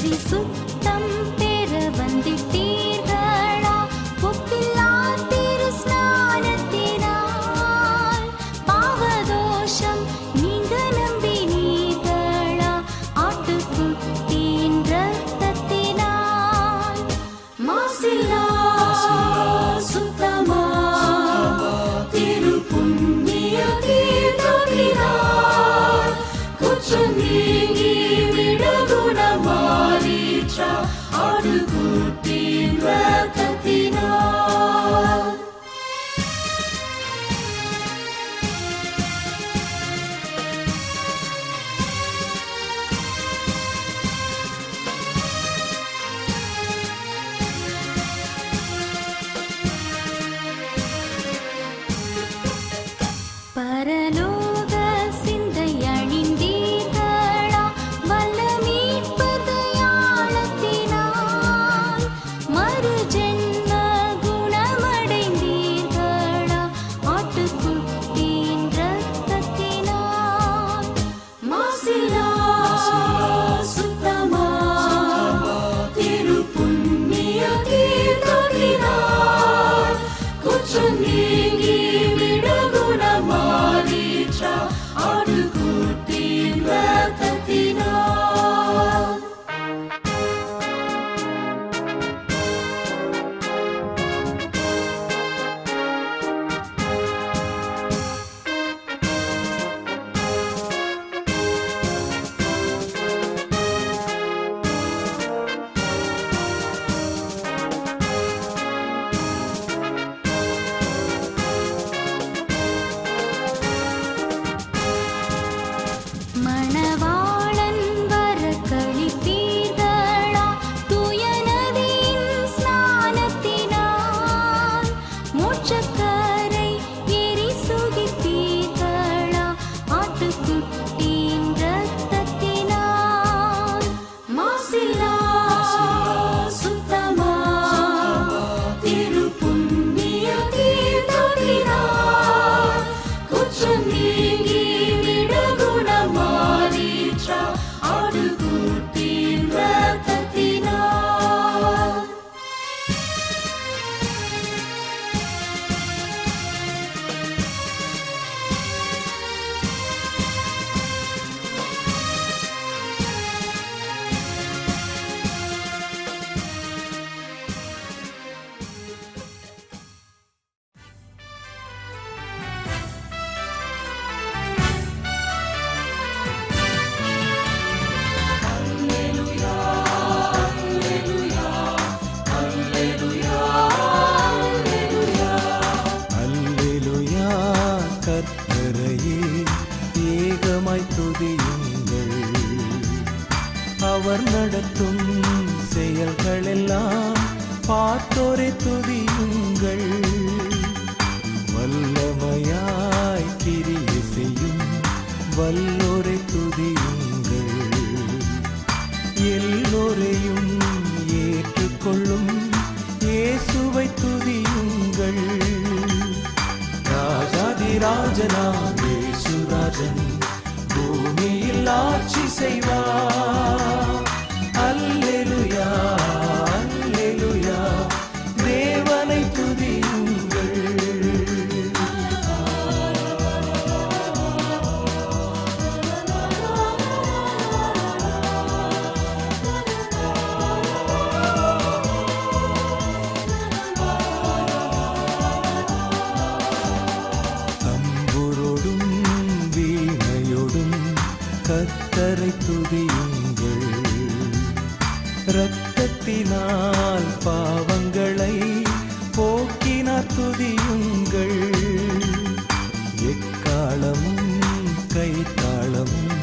பரிசுத்தம் பெற வந்திட்டீர்களா ஒப்பில்லா திரு ஸ்நானத்தினால் பாவதோஷம் நீங்க நம்பினீர்களா ஆட்டுக்குட்டியின் இரத்தத்தினால் மாசில்லா சுத்தமா திரு புண்ணிய தீர்த்தத்தினால் குற்றம் நீங்கி விடுகுணமாறீற்றா ஆட்டுக்குட்டியின் இரத்தத்தினால். பரலோக சிந்தை அணிந்தீர்களா வல்ல மீட்பர் தயாளத்தினால் மறுஜென்ம குணமடைந்தீர்களா ஆட்டுக்குட்டியின் இரத்தத்தினால் மாசில்லா சுத்தமா திரு புண்ணிய தீர்த்தத்தினால் குற்றம் நீங்கி விடுகுணமாறீற்றா ஆட்டுக்குட்டியின் இரத்தத்தினால். மணவாளன் வர கழிப்பீர்களா தூய நதியின் ஸ்நானத்தினால் மோட்சக்கரை ஏறி சுகிப்பீர்களா ஆட்டுக்குட்டியின் இரத்தத்தினால் மாசில்லா சுத்தமா திரு புண்ணிய தீர்த்தத்தினால் குற்றம் நீங்கி விடுகுணமாறீற்றா ஆட்டுக்குட்டியின் இரத்தத்தினால். அல்லேலூயா கர்த்தரையே ஏகமாய் துதியுங்கள் அவர் நடத்தும் செயல்களெல்லாம் பார்த்தோரை துதியுங்கள் வல்லமையாய் கிரியை செய்யும் வல்லோரை துதியுங்கள் எல்லோரையும் ஏற்றுக்கொள்ளும் இயேசுவை துதியுங்கள் ராஜாதிராஜனாம் இயேசுராஜன் பூமியில் ஆட்சி செய்வார். அல்லேலூயா அல்லேலூயா தேவனை துதியுங்கள். தம்புரோடும் வீணையோடும் கர்த்தரை துதியுங்கள் இரத்தத்தினால் பாவங்களை போக்கினார் துதியுங்கள் எக்காலமும் கைத்தாளமும்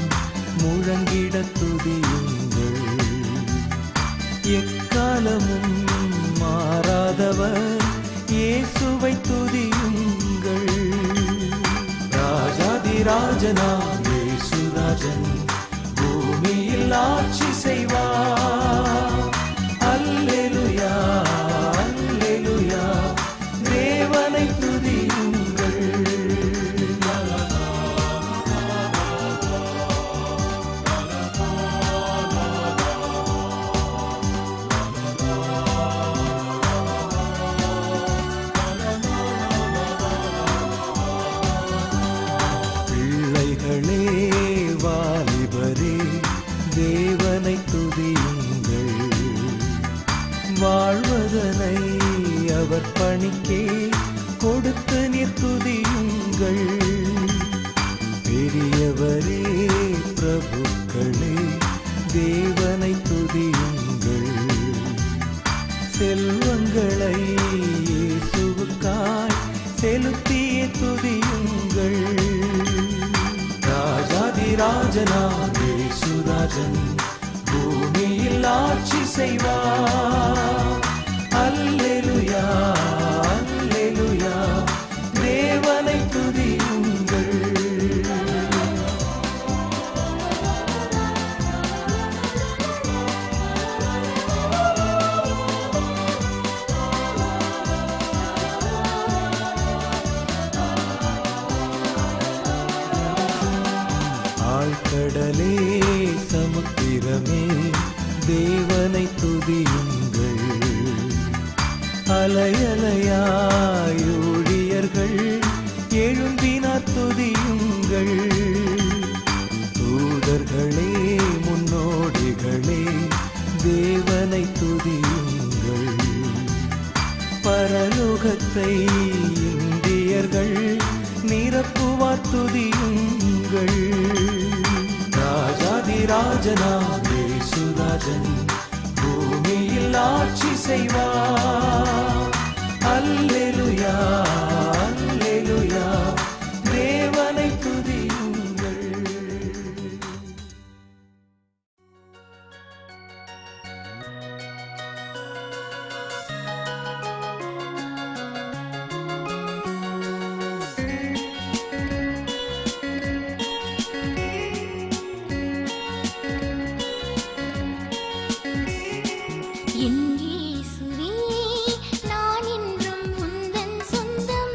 முழங்கிட துதியுங்கள் எக்காலமும் மாறாதவர் இயேசுவை துதியுங்கள் ராஜாதிராஜனாம் இயேசுராஜன் பூமியில் ஆட்சி செய்வார். அல்லேலூயா அல்லேலூயா தேவனை துதியுங்கள். அவருக்கே கொடுத்து நீர் துதியுங்கள். பெரியவரே பிரபுக்களே தேவனை துதியுங்கள். செல்வங்களை இயேசுவுக்காய் செலுத்திய துதியுங்கள். ராஜாதிராஜனாம் இயேசுராஜன் பூமியில் ஆட்சி செய்வார். அல்லேலூயா அல்லேலூயா தேவனை துதியுங்கள். ஆழ்கடலே சமுத்திரமே தேவனை துதியுங்கள். அலையலையாய் ஊழியர்கள் எழும்பினார் துதியுங்கள். தூதர்களே முன்னோடிகளே தேவனை துதியுங்கள். பரலோகத்தை இந்தியர்கள் நிரப்புவார் துதியுங்கள். ராஜாதிராஜனாம் இயேசுராஜன் பூமியில் ஆட்சி செய்வார். அல்லேலூயா அல்லேலூயா தேவனை துதியுங்கள். என் இயேசுவே, நான் என்றும் உந்தன் சொந்தம்.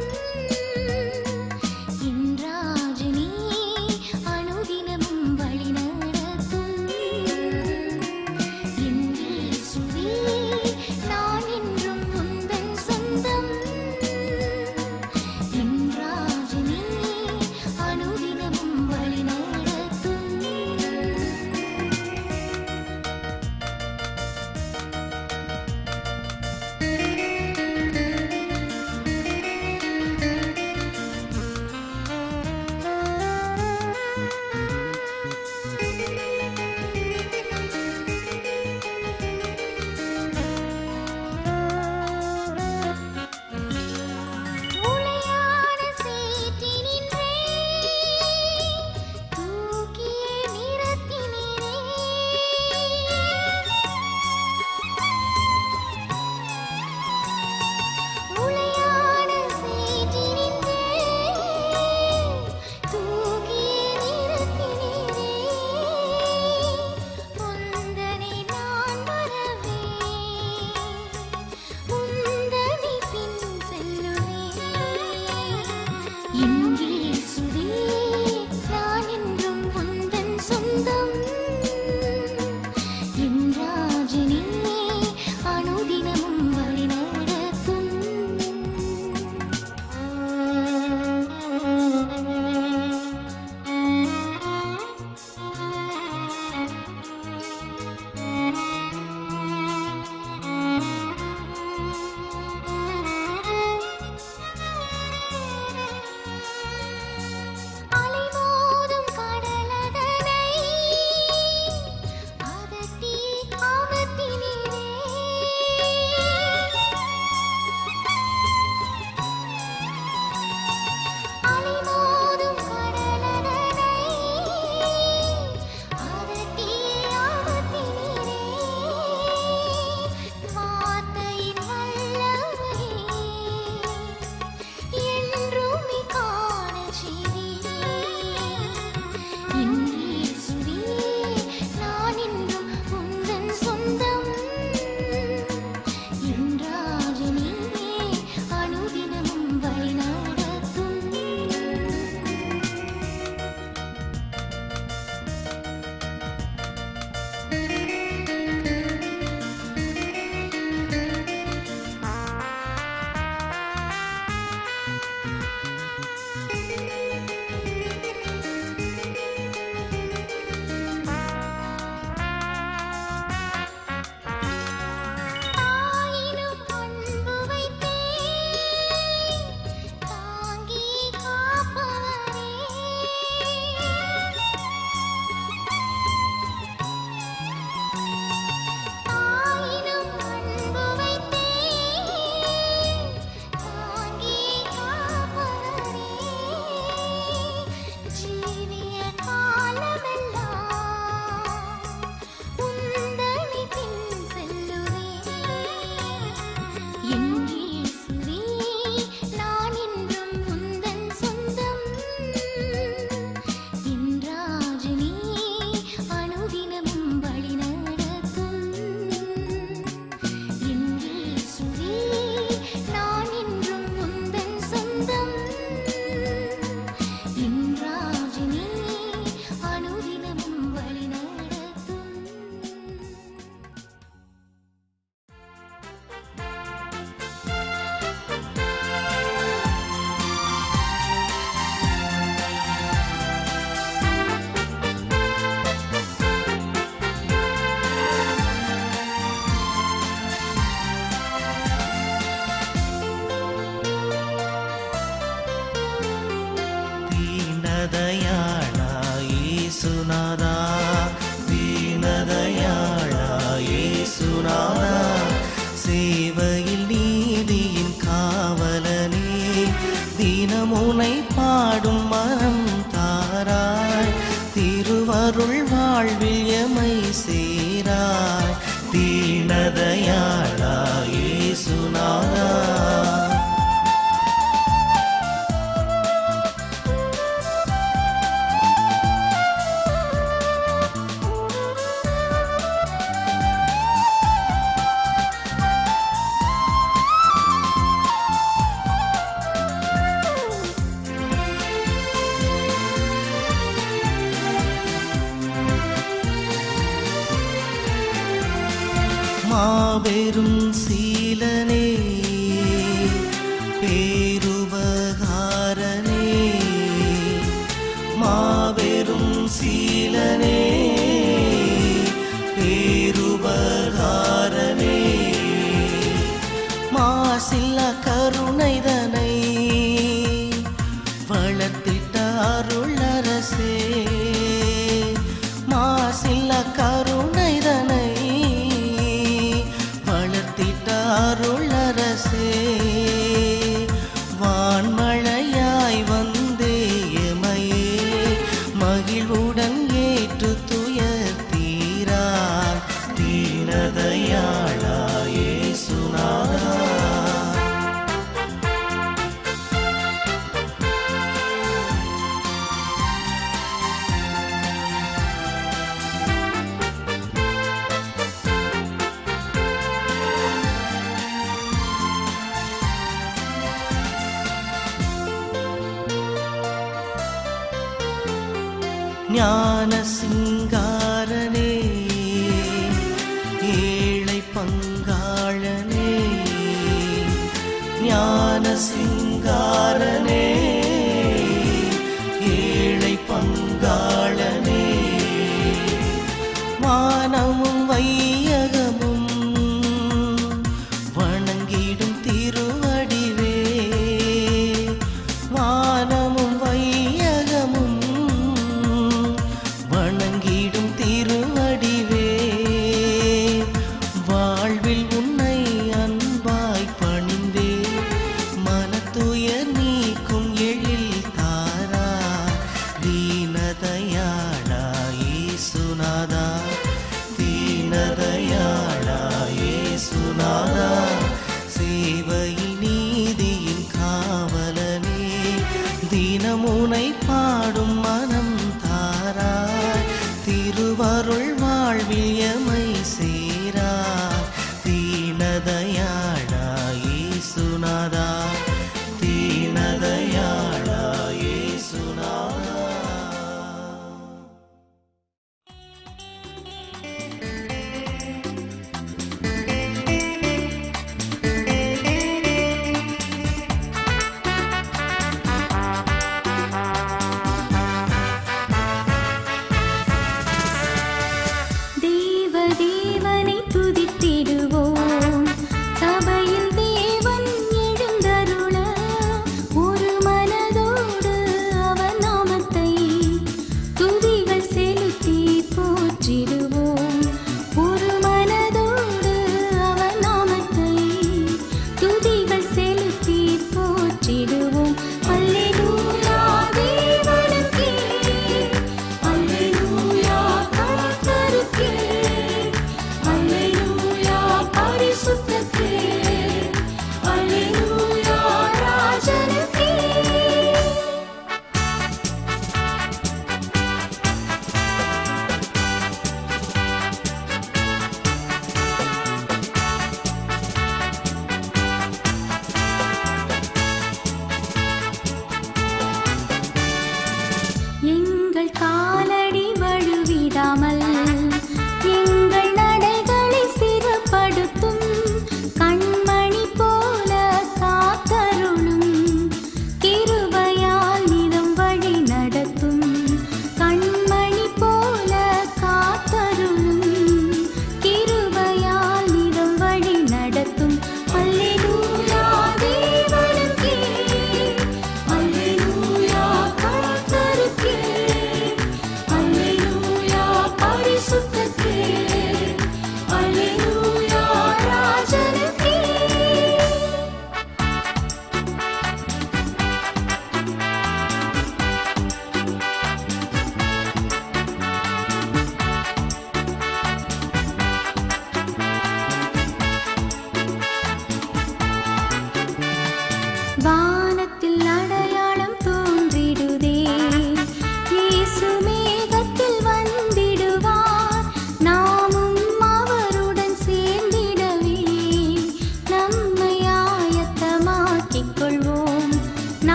இயேசுநாதா, தீனதயாளா இயேசுநாதா, சேவையில் நீதியின் காவலனே, தினமுனை பாடும் மனம் தாராய், திருவருள் வாழ்வில் எமை சேராய், தீனதயாளா இயேசுநாதா. மாபெரும் சீலனே, பேருபகாரனே, மாபெரும் சீலனே, பேருபகாரனே, மாசில்ல கருணைதனை வளர்த்திட்ட அருளரசே, மாசில்ல கருணைதனை அருளரசே, வான்மழையாய் வந்தே எமையே மகிழ்வுடன் ஏற்று துயர் தீராய், தீனதயாளா இயேசுநாதா. ஞான சிங்காரனே, ஏழை பங்காளனே, ஞான சிங்காரனே, ஏழை பங்காளனே, வானமும் வையகமும் வணங்கிடும் திருவடிவே, வானமும் வையகமும் வணங்கி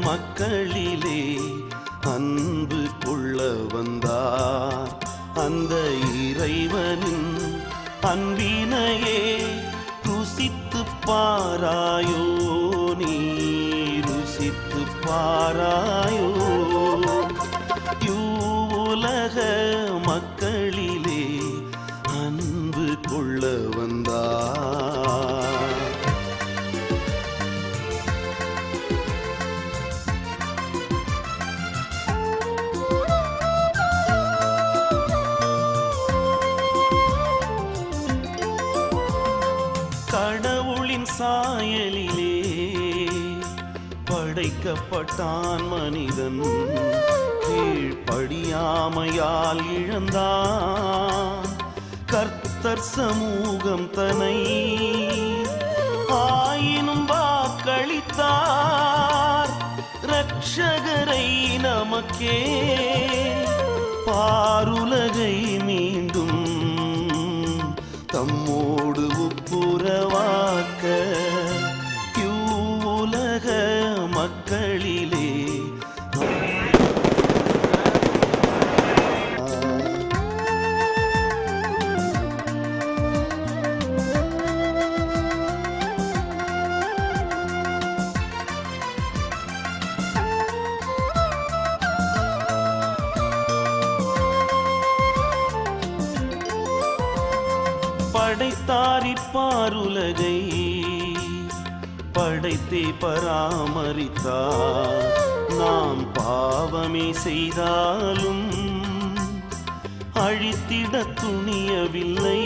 மக்களிலே அன்பு கொள்ள வந்தார். அந்த இறைவனின் அன்பினையே ருசித்து பாராயோ, நீ ருசித்து பாராயோ. உலக மக்களிலே அன்பு கொள்ள வந்தார். கடவுளின் சாயலிலே படைக்கப்பட்டான் மனிதன். கீழ்ப்படியாமையால் இழந்தான் கர்த்தர் சமூகம் தனை. ஆயினும் வாக்களித்தார் இரட்சகரை நமக்கே. பாருலகை மீண்டும் தம்மோடு ஒப்புரவாக்க இவ்வுலக மக்களிலே படைத்தாரிப்பாருலகை படைத்தே பராமரித்தார். நாம் பாவமே செய்தாலும் அழித்திட துணியவில்லை.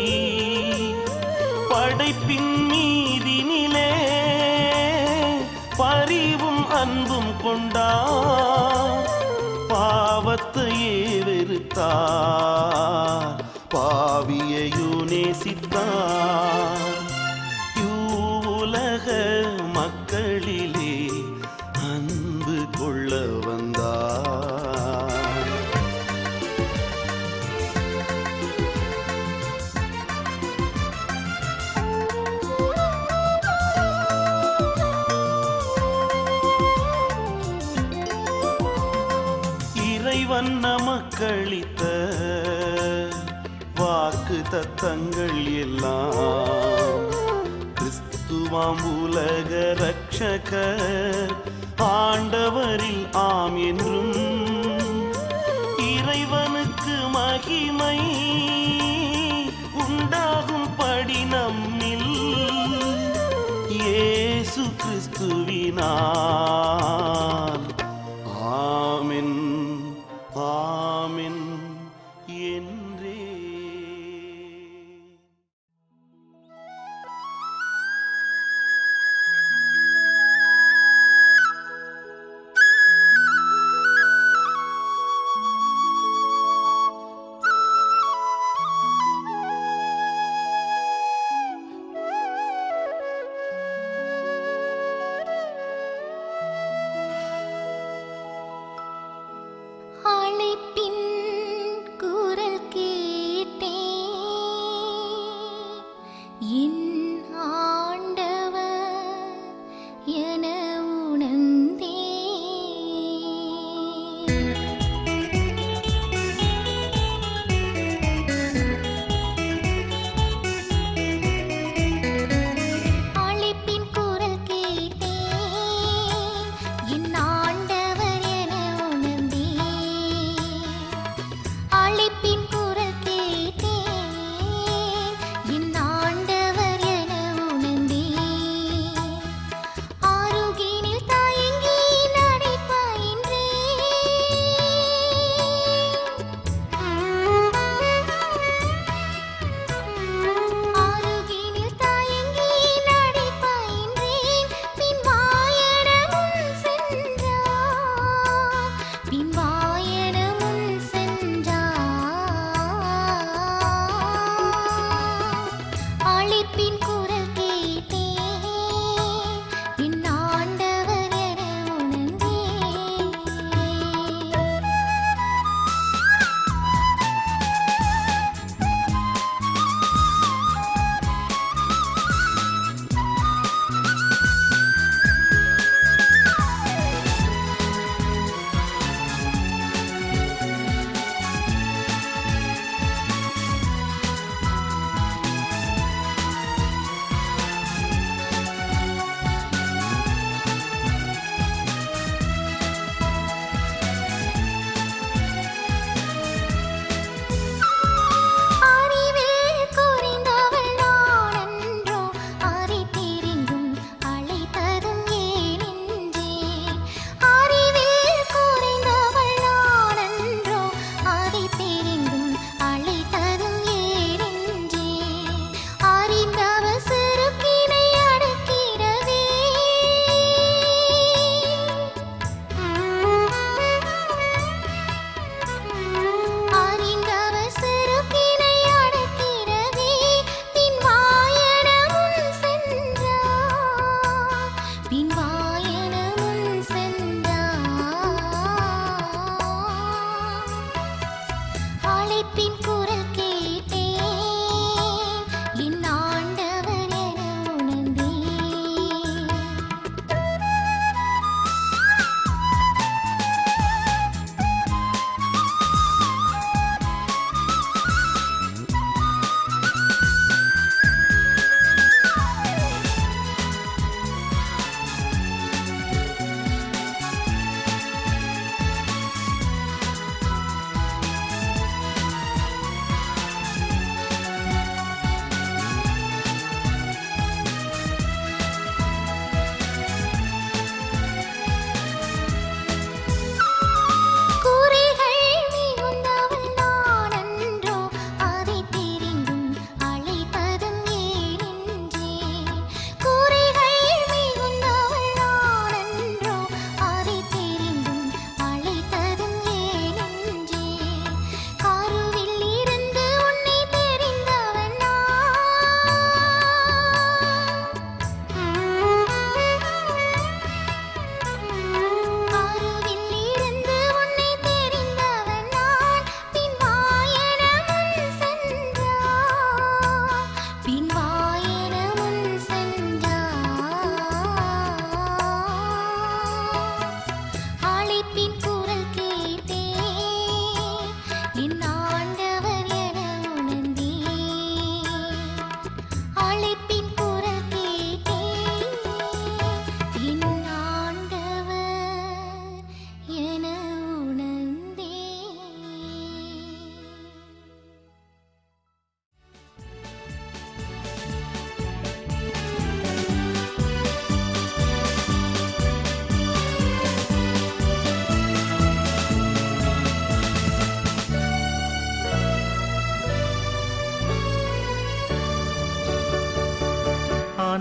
படைப்பின் மீதினிலே பரிவும் அன்பும் கொண்டார். பாவத்தையே வெறுத்தார், பாவியையோ நேசித்தார். உலக மக்களிலே அன்பு கொள்ள வந்தார். இறைவன் நமக்களித்த வாக்கு தத்தங்கள் எல்லாம் கிறிஸ்துவாம் உலக ரட்சகர் ஆண்டவரில் ஆம் என்றும். இறைவனுக்கு மகிமை உண்டாகும் படி நம்மில் இயேசு கிறிஸ்துவினால் ஆமென் ஆமென் என்றே. அழைப்பின் குரல் கேட்ட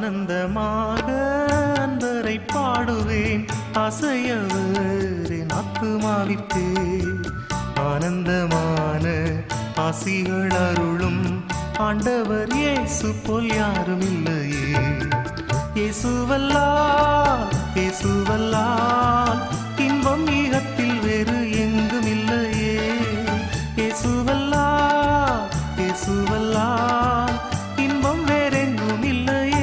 ஆனந்தமாக அன்பரை பாடுவேன், அசையவர் என் ஆத்துமாவிற்கே. ஆனந்தமான ஆசிகள் அருளும் ஆண்டவர் இயேசு போல் யாரும் இல்லையே. இயேசுவல்லால் இயேசுவல்லால் இன்பம் ஈகத்தில் வேறு எங்கும் இல்லையே. இயேசுவல்லால் இயேசுவல்லால் இன்பம் வேறெங்கும் இல்லையே.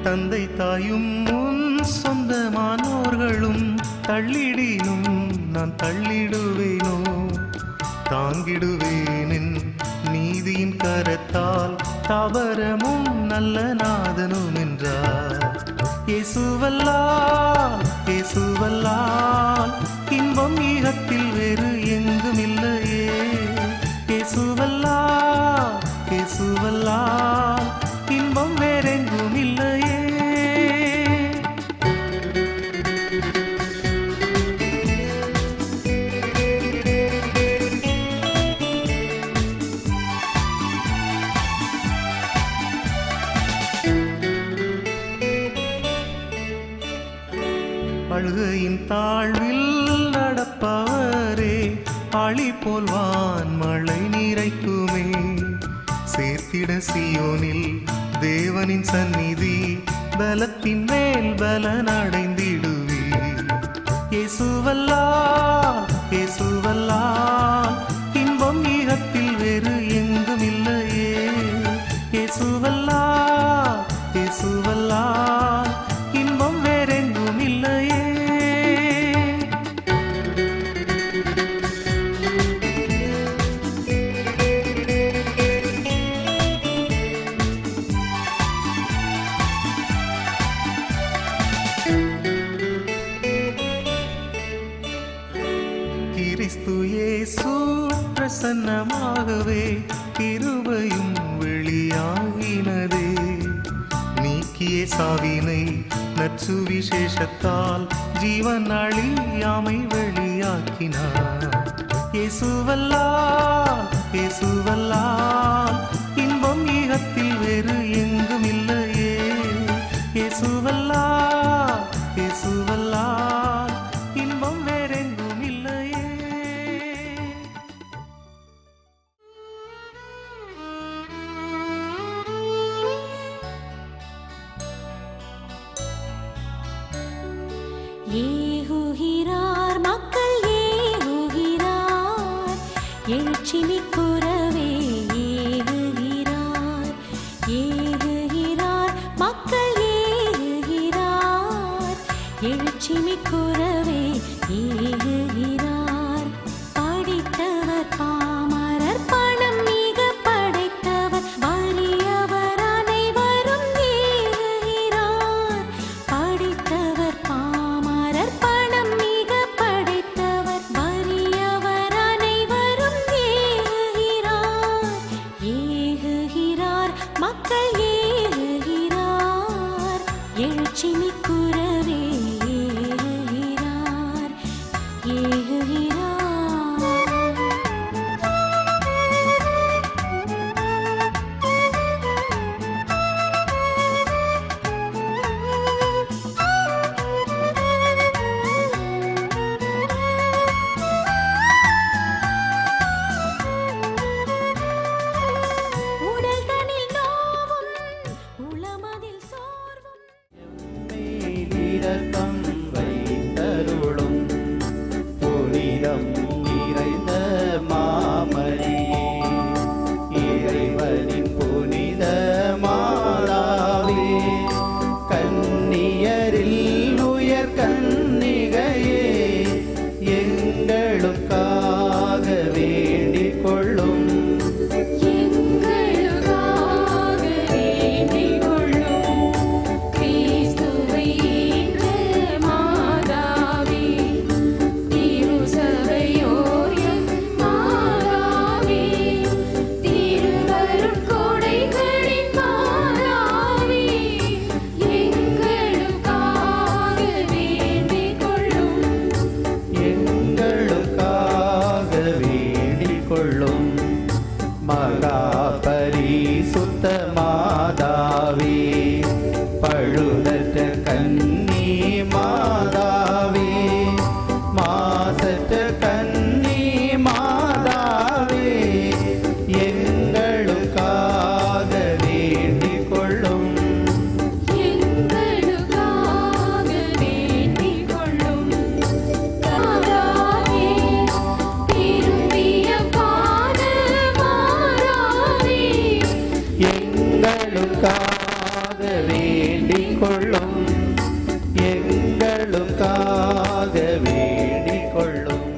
தந்தை தாயும் முன் சொந்தமானோர்களும் தள்ளிடினும் நான் தள்ளிடுவேனோ. தாங்கிடுவேனின் நீதியின் கரத்தால் தாவரமும் நல்ல நாதனும் என்றார். இயேசுவல்லால் இயேசுவல்லால் இன்பம் ஈகத்தில் வேறு எங்கும் இல்லையே. இயேசுவல்லால் இயேசுவல்லால் இன்பம் வேறெங்கும் இல்லையே. அழுகையின் தாழ்வில் நடப்பவரே, ஆழி போல் வான் மழை நீரைக்குமே. சேர்த்திட சியோனில் தேவனின் சந்நிதி, பலத்தின் மேல் பலன் அடைந்திடுவே. இயேசுவல்லால் இயேசுவல்லால் இன்பம் ஈகத்தில் வேறு எங்கும் இல்லையே. இயேசுவல்லால் இயேசுவல்லால் இன்பம் வேறெங்கும் இல்லையே. கிறிஸ்து இயேசு பிரசன்னமாகவே கிருபையும் வெளியாகினதே. நீக்கிய சாவினை நற்சுவிசேஷத்தால் ஜீவன் அழியாமை வெளியாக்கினார். இயேசுவல்லால் இயேசுவல்லால் இன்பம் ஈகத்தில் வேறு எங்கும் இல்லையே. இயேசுவல்லால் இயேசுவல்லால் இன்பம் வேறெங்கும் இல்லையே. ஏகுகிறார் மக்கள் ஏகுகிறார், எழுச்சிமிக்குறவே ஏகுகிறார். ஏகுகிறார் மக்கள் ஏகுகிறார், எழுச்சிமிக்குறவே ஏகுகிறார். படித்தவர் பாமரர் பணம் மிக படைத்தவர் வறியவர் அனைவரும் ஏகுகிறார். படித்தவர் பாமரர் பணம் மிக படைத்தவர் வறியவர் அனைவரும் ஏகுகிறார். கொள்ளும் மகா பரிசுத்த மாதாவே, பழுதற்ற கன்னி மாதாவே, மாசற்ற கன்னி மாதாவே, எங்களுக்காக வேண்டிக் கொள்ளும். எங்களுக்காக வேண்டிக் கொள்ளும். மாதாவே, திரும்பிய பாத மாதாவே, எங்களுக்காக வேண்டிக் கொள்ளும். எங்களுக்காக வேண்டிக் கொள்ளும்.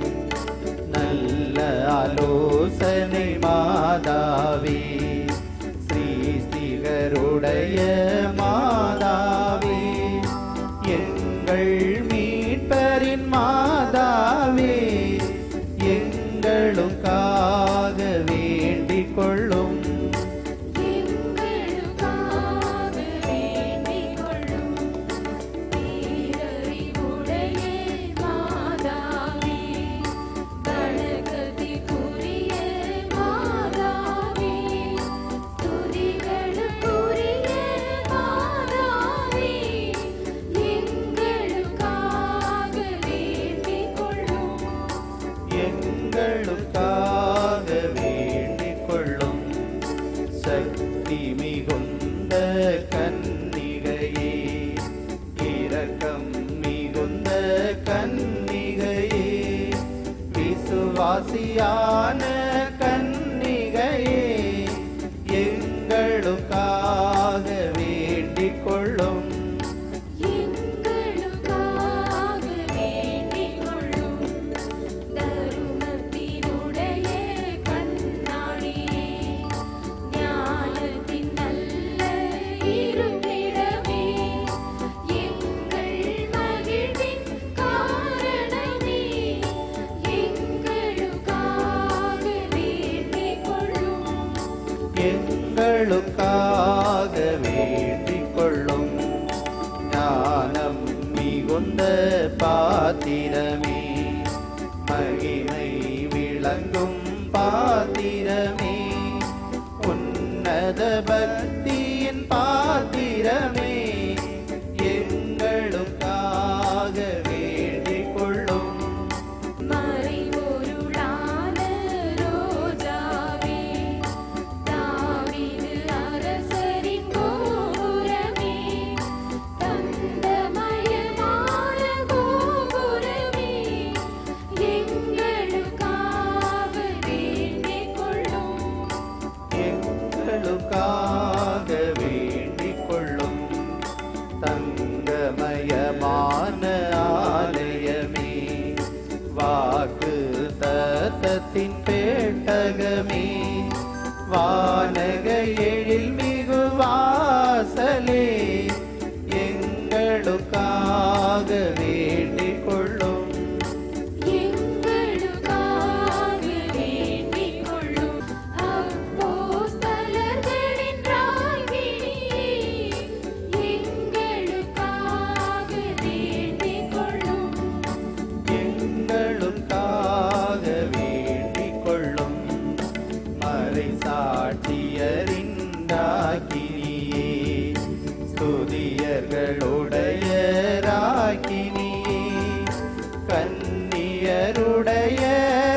நல்ல ஆலோசனை மாதாவே, ஸ்ரீஸ்திகருடைய மாதாவே, எங்கள் மீட்பரின் மாதாவே, எங்களுக்காக வேண்டிக் கொள்ளும். எங்களுக்காக வேண்டிக் கொள்ளும். பேரறிவுடைய மாதாவே, வணக்கத்திற்குரிய மாதாவே, துதிகளுக்குரிய மாதாவே, எங்களுக்காக வேண்டிக் கொள்ளும். எங்களுக்காக வேண்டிக் கொள்ளும். சக்தி மிகுந்த கன்னிகையே, இரக்கம் மிகுந்த கன்னிகையே, விசுவாசியான கன்னிகையே, எங்களுக்காக வேண்டிக் கொள்ளும். எங்களுக்காக வேண்டிக் கொள்ளும். தருமத்தினுடைய கண்ணாடியே, ஞானத்தின் நல்ல இருப்பிடமே, எங்கள் மகிழ்வின் காரணமே, எங்களுக்காக வேண்டிக் கொள்ளும். எங்களுக்காக வேண்டிக் கொள்ளும். ஞானம் மிகுந்த பாத்திரமே, மகிமை விளங்கும் பாத்திரமே, உன்னத பக்தியின் பாத்திரமே, எங்களுக்காக வேண்டிக் கொள்ளும். மறைபொருளான ரோஜாவே, தாவீது அரசரின் கோபுரமே, தந்தமயமான கோபுரமே, எங்களுக்காக வேண்டிக் கொள்ளும். எங்களுக்காக வேண்டிக் கொள்ளும். தங்கமயமான ஆலயமே, வாக்கு தத்தத்தின் பேட்டகமே, வானக எழில் மிகு வாசலே, எங்களுக்காக வேண்டிக் கொள்ளும். எங்களுக்காக வேண்டிக் கொள்ளும். அப்போஸ்தலர்களின் ராக்கினியே, எங்களுக்காக வேண்டிக் கொள்ளும். எங்களுக்காக வேண்டிக் கொள்ளும். மறைசாட்சியரின் ராக்கினியே, ஸ்துதியர்களுடைய ராக்கினியே, கன்னியருடைய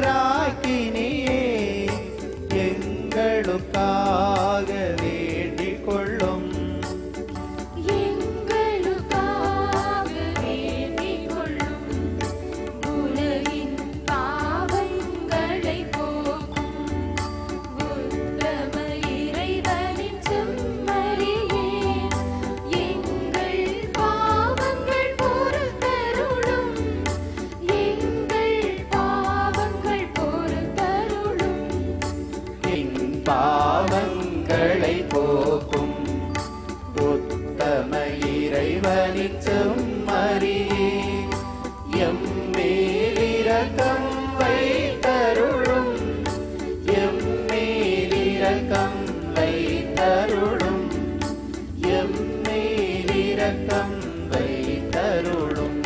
ராக்கினியே, எங்களுக்காக வேண்டிக் கொள்ளும். எங்களுக்காக வேண்டிக் கொள்ளும். உலகின் பாவங்களை போக்கும் உத்தம இறைவனின் செம்மறியே, எங்கள் பாவங்கள் பொறுத்தருளும். எங்கள் பாவங்கள் பொறுத்தருளும். என் பாவங்களை போக்கும் உத்தம இறைவனின் செம்மறியே, எம்மேல் இரக்கம் வைத்தருளும். எம்மேல் இரக்கம் வைத்தருளும். எம்மேல் இரக்கம் வைத்தருளும்.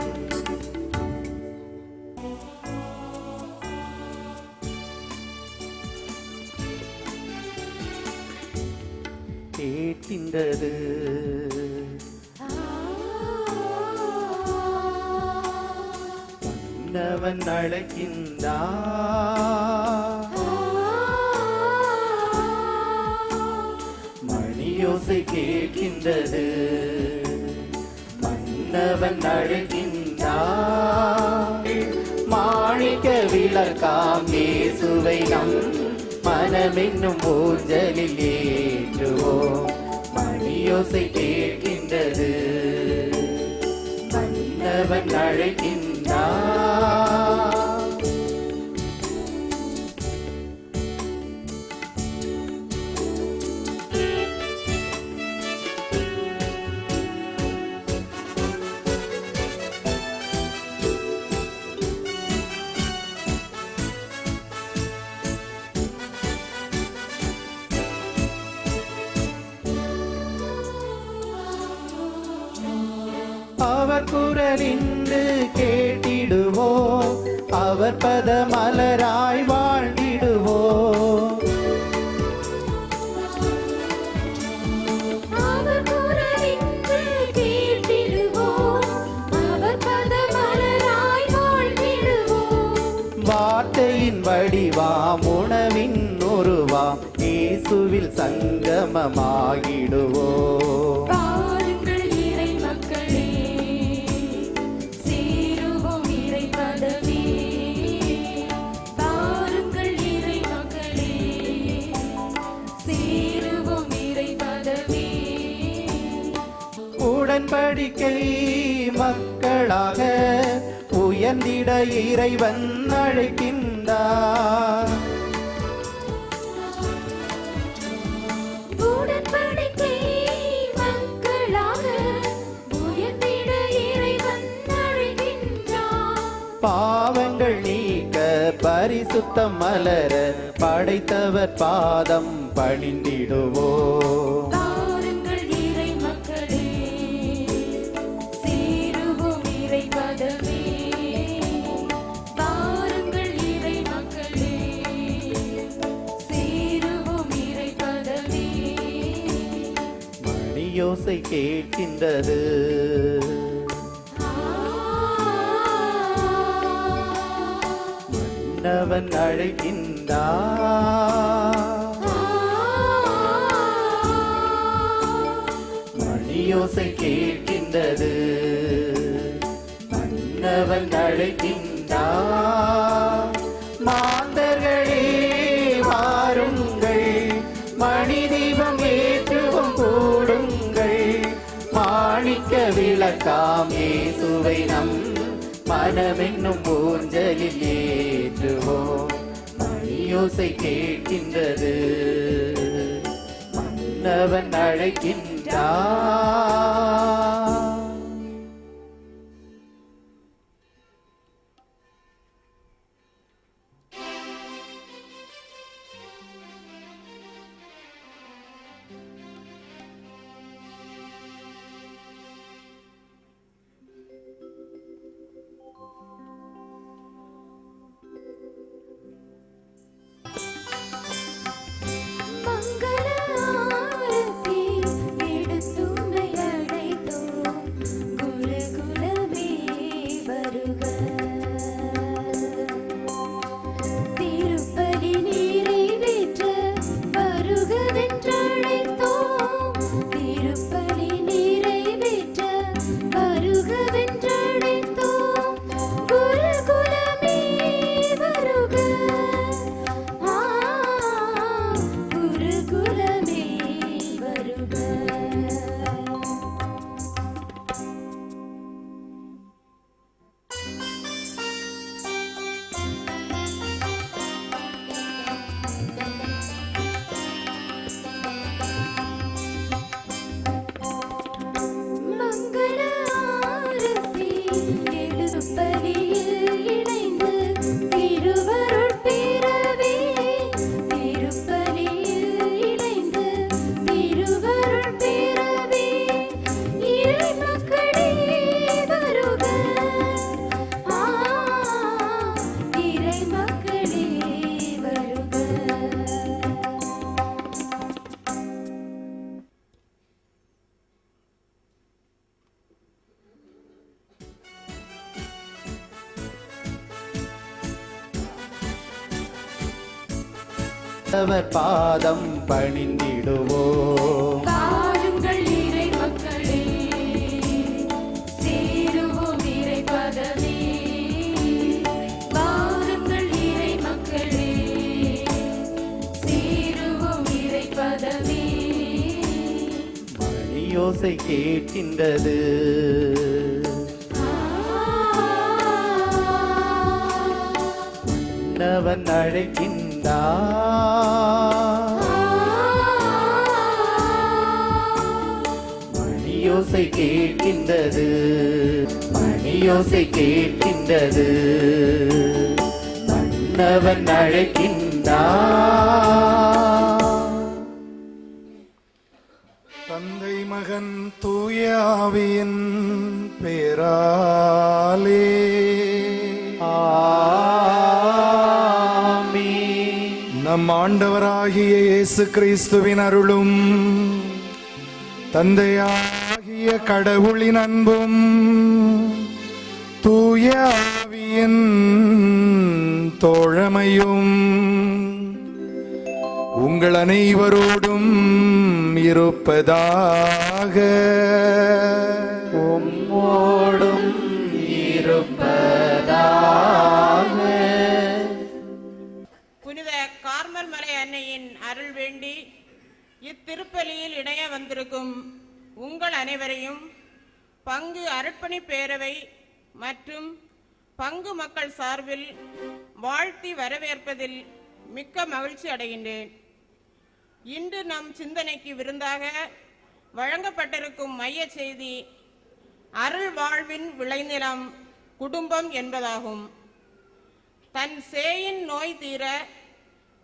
கேட்கின்றது. மன்னவன் அழைக்கின்றான், மணியோசை கேட்கின்றது. மன்னவன் அழைக்கின்றான், மாணிக்க விளக்காம் இயேசுவை நம் மனமென்னும் ஊஞ்சலில் ஏற்றுவோம். மணியோசை கேட்கின்றது, மன்னவன் அழைக்கின்றான். அவர் குரலின்று கேட்டிடுவோம், அவர் பத மலராய் வாழ்ந்திடுவோம். அவர் குரலின்று கேட்டிடுவோம், அவர் பதமலராய் வாழ்ந்திடுவோம். வார்த்தையின் வடிவாம் உணவின் உருவாம் இயேசுவில் சங்கமமாகிடுவோம். பாருங்கள் இறை மக்களே, சேருவோம் இறை பதமே. பாருங்கள் இறை மக்களே, சேருவோம் இறை பதமே. உடன்படிக்கை மக்களாக உயர்ந்திட இறைவன் அழைக்கின்றார். உடன்படிக்கை மக்களாக உயர்ந்திட இறைவன் அழைக்கின்றார். பாவங்கள் நீக்க பரிசுத்தம் மலர படைத்தவர் பாதம் பணிந்திடுவோம். பாருங்கள் இறை மக்களே, சேருவோம் இறை பதமே. பாருங்கள் இறை மக்களே, சேருவோம் இறை பதமே. மணியோசை கேட்கின்றது, மன்னவன் அழைக்கின்றான். மணியோசை கேட்கின்றது, மன்னவன் அழைக்கின்றான். மாந்தர்களே வாருங்கள், மணி தீபம் ஏற்றுவோம் கூடுங்கள். மாணிக்க விளக்காம் இயேசுவை நம் மனமென்னும் ஊஞ்சலில் ஏற்றுவோம். மணியோசை கேட்கின்றது, மன்னவன் அழைக்கின்றான். மங்கள ஆரத்தி எடுத்தும்மை அழைத்தோம். அவர் பாதம் பணிந்திடுவோம். வாருங்கள் இறை மக்களே, சேருவோம் இறை பதமே. வாருங்கள் இறை மக்களே, சேருவோம் இறை பதமே. மணியோசை கேட்கின்றது, மன்னவன் அழைக்கின்றார். மணியோசை கேட்கின்றது, மணியோசை கேட்கின்றது, மன்னவன் அழைக்கின்றார். தந்தை மகன் தூய ஆவியின் பெயராலே ஆமென். நம் ஆண்டவராகிய இயேசு கிறிஸ்துவின் அருளும் தந்தையாகிய கடவுளின் அன்பும் தூய ஆவியின் தோழமையும் உங்கள் அனைவரோடும் இருப்பதாக. உம்மோடும் இருப்பதாக. புனித கார்மல் மலை அன்னையின் அருள் வேண்டி இத்திருப்பலியில் இணைய வந்திருக்கும் உங்கள் அனைவரையும் பங்கு அர்ப்பணி பேரவை மற்றும் பங்கு மக்கள் சார்பில் வாழ்த்தி வரவேற்பதில் மிக்க மகிழ்ச்சி அடைகின்றேன். இன்று நம் சிந்தனைக்கு விருந்தாக வழங்கப்பட்டிருக்கும் மைய செய்தி அருள் வாழ்வின் விளைநிலம் குடும்பம் என்பதாகும். தன் சேயின் நோய் தீர